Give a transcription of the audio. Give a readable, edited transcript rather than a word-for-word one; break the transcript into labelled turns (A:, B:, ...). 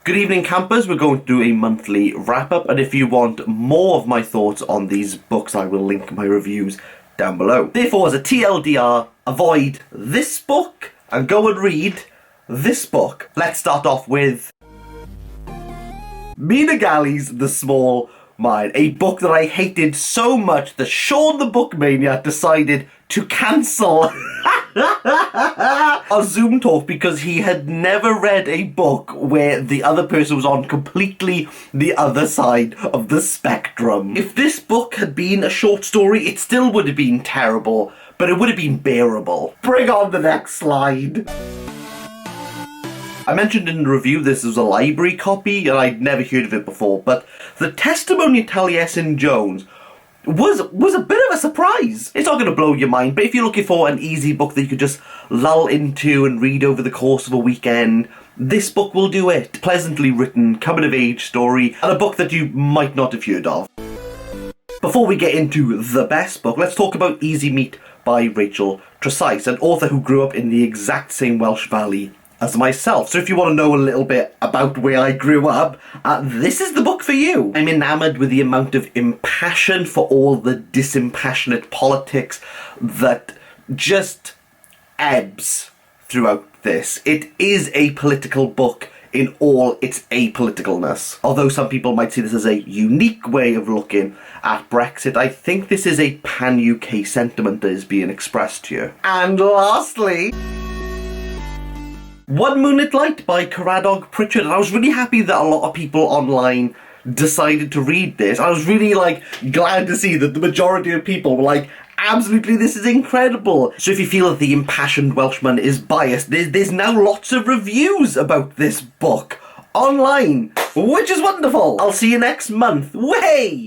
A: Good evening, campers. We're going to do a monthly wrap-up, and if you want more of my thoughts on these books, I will link my reviews down below. Therefore, as a TLDR, avoid this book and go and read this book. Let's start off with Mina Galli's The Small Mind, a book that I hated so much that Sean the Bookmania decided to cancel our Zoom talk because he had never read a book where the other person was on completely the other side of the spectrum. If this book had been a short story, it still would have been terrible, but it would have been bearable. Bring on the next slide. I mentioned in the review this was a library copy, and I'd never heard of it before, but the testimony of Taliesin Jones was a bit of a surprise. It's not going to blow your mind, but if you're looking for an easy book that you could just lull into and read over the course of a weekend, this book will do it. Pleasantly written, coming-of-age story, and a book that you might not have heard of. Before we get into the best book, let's talk about Easy Meat by Rachel Tresize, an author who grew up in the exact same Welsh valley as myself. So if you want to know a little bit about where I grew up, this is the book for you. I'm enamoured with the amount of impassion for all the disimpassionate politics that just ebbs throughout this. It is a political book in all its apoliticalness. Although some people might see this as a unique way of looking at Brexit, I think this is a pan-UK sentiment that is being expressed here. And lastly, One Moonlit Night by Caradog Pritchard, and I was really happy that a lot of people online decided to read this. I was really glad to see that the majority of people were like, absolutely, this is incredible. So if you feel that the impassioned Welshman is biased, there's now lots of reviews about this book online, which is wonderful. I'll see you next month. Way!